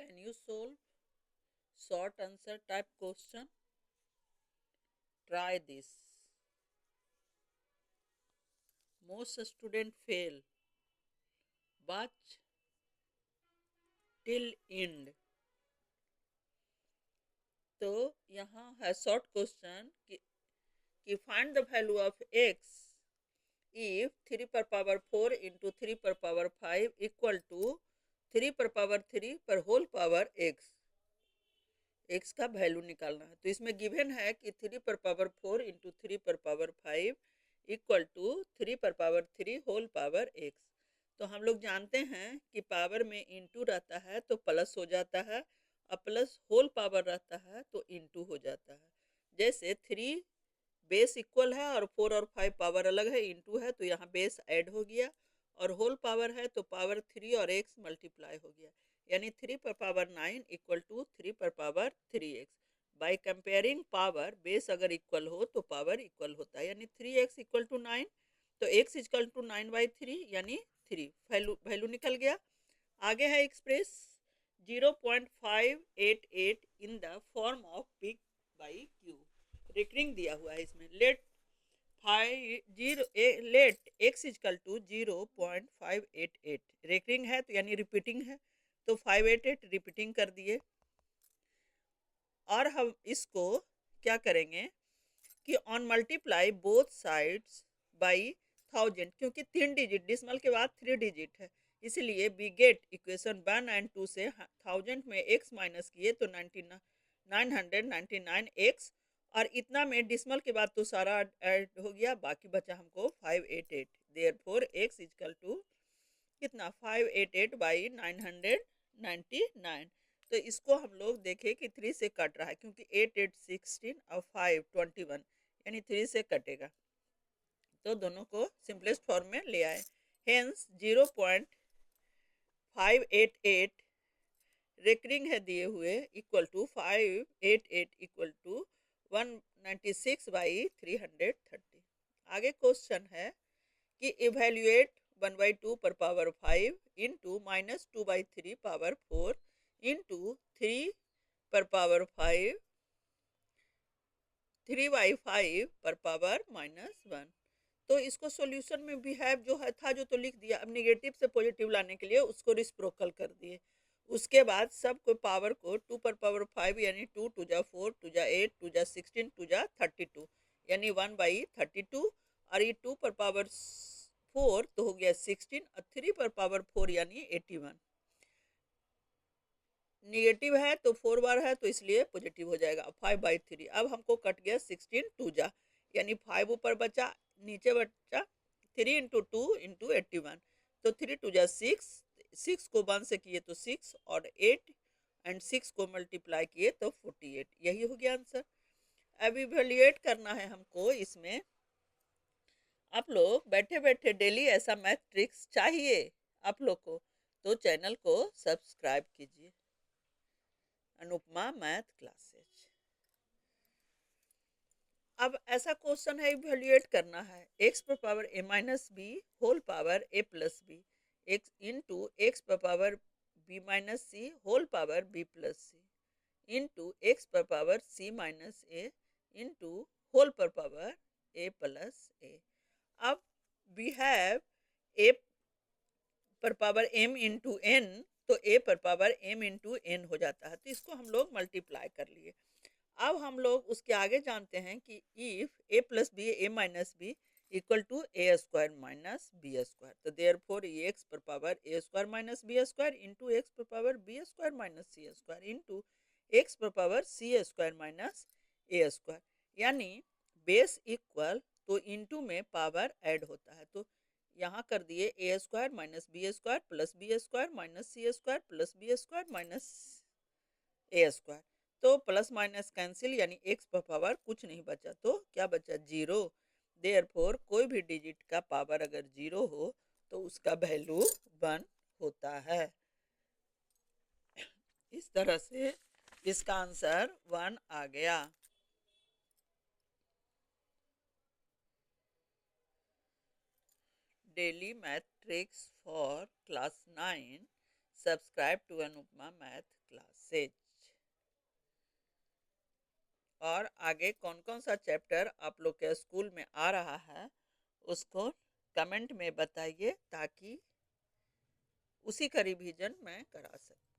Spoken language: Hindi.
Can you solve short answer type question? Try this. Most students fail. Watch till end. तो यहाँ है शॉर्ट क्वेश्चन कि find the value of x if 3 पर पावर 4 into 3 पर पावर 5 equal to 3 पर पावर 3 पर होल पावर x का वैल्यू निकालना है। तो इसमें गिवन है कि 3 पर पावर 4 into 3 पर पावर 5 इक्वल टू 3 पर पावर 3 होल पावर x। तो हम लोग जानते हैं कि पावर में इंटू रहता है तो प्लस हो जाता है, और प्लस होल पावर रहता है तो इंटू हो जाता है। जैसे 3 बेस इक्वल है और 4 और 5 पावर अलग है, इंटू है तो यहाँ बेस ऐड हो गया, और होल पावर है तो पावर 3 और x मल्टीप्लाई हो गया, यानी 3 पर पावर 9 इक्वल टू 3 पर power 3x। By comparing power, base अगर इक्वल हो तो पावर इक्वल होता है, यानी 3x इक्वल टू 9, तो x इक्वल टू 9/3 यानी 3। वैल्यू निकल गया। आगे है express 0.588 in the form of p by q। Recurring दिया हुआ है इसमें। Let x equal to 0.588 recurring है तो यानी रिपीटिंग है, तो 588 रिपीटिंग कर दिए। और हम इसको क्या करेंगे कि on multiply both sides by 1000, क्योंकि 3 डिजिट डिसमल के बाद 3 डिजिट है, इसलिए वी गेट इक्वेशन 1 और 2 से 1000 में x माइनस किए तो 999x, और इतना में डिसमल के बाद तो सारा ऐड हो गया, बाकी बचा हमको 588। देयरफॉर x इक्वल टू कितना 588 बाई 999। तो इसको हम लोग देखें कि 3 से कट रहा है, क्योंकि 8 8 16 और 5 21, यानी 3 से कटेगा, तो दोनों को सिंपलेस्ट फॉर्म में ले आए। हेंस 0.588 रिकरिंग है दिए हुए equal to 588 equal to 196 by 330। आगे क्वेश्चन है कि इवेल्युएट 1/2 पर पावर 5 इंटू -2/3 पावर 4 इंटू 3 पर पावर 5 3/5 पर पावर -1। तो इसको सॉल्यूशन में भी है जो है था जो तो लिख दिया, अब निगेटिव से पॉजिटिव लाने के लिए उसको रिस्प्रोकल कर दिए। उसके बाद सब को पावर को 2 पर पावर 5 यानी 2 2 जा 4 2 जा 8 2 जा 16 2 जा 32 यानी 1/32, और ये 2 पर पावर 4 तो हो गया 16, और 3 पर पावर 4 यानी 81। निगेटिव है तो 4 बार है तो इसलिए पॉजिटिव हो जाएगा। 5/3 अब हमको कट गया 16 2 जा, यानी 5 ऊपर बचा, नीचे बचा 3 इंटू 2 इंटू 81, तो 3 2 जा 6, 6 को 1 से किए तो 6, और 8 एंड 6 को मल्टीप्लाई किए तो 48। यही हो गया आंसर। अब इवेल्युएट करना है हमको इसमें। आप लोग बैठे बैठे डेली ऐसा मैथ ट्रिक्स चाहिए आप लोग को, तो चैनल को सब्सक्राइब कीजिए, अनुपमा मैथ क्लासेज। अब ऐसा क्वेश्चन है इवेल्युएट करना है x पर power a minus B whole power a plus B x into X पर power b minus C whole power b plus C into X पर power c minus a into whole पर पावर a प्लस a। अब वी हैव a पर पावर m इंटू n, तो a पर पावर m इंटू n हो जाता है, तो इसको हम लोग मल्टीप्लाई कर लिए। अब हम लोग उसके आगे जानते हैं कि if a plus B a minus B equal to A square minus B square, तो देयरफॉर एक्स पर power A square minus B square into X पर power B square minus C square into X पर power C square minus A square, यानी बेस इक्वल तो इंटू में पावर ऐड होता है। तो यहाँ कर दिए A square minus B square plus B square minus C square plus B square minus A square, तो प्लस माइनस कैंसिल, यानी एक्स पर पावर कुछ नहीं बचा, तो क्या बचा 0। देयरफॉर कोई भी डिजिट का पावर अगर 0 हो तो उसका वैल्यू 1 होता है। इस तरह से इसका आंसर 1 आ गया। Daily math tricks for class 9 subscribe to Anupama math classes. और आगे कौन कौन सा चैप्टर आप लोग के स्कूल में आ रहा है उसको कमेंट में बताइए, ताकि उसी का रिवीजन मैं करा सकूँ।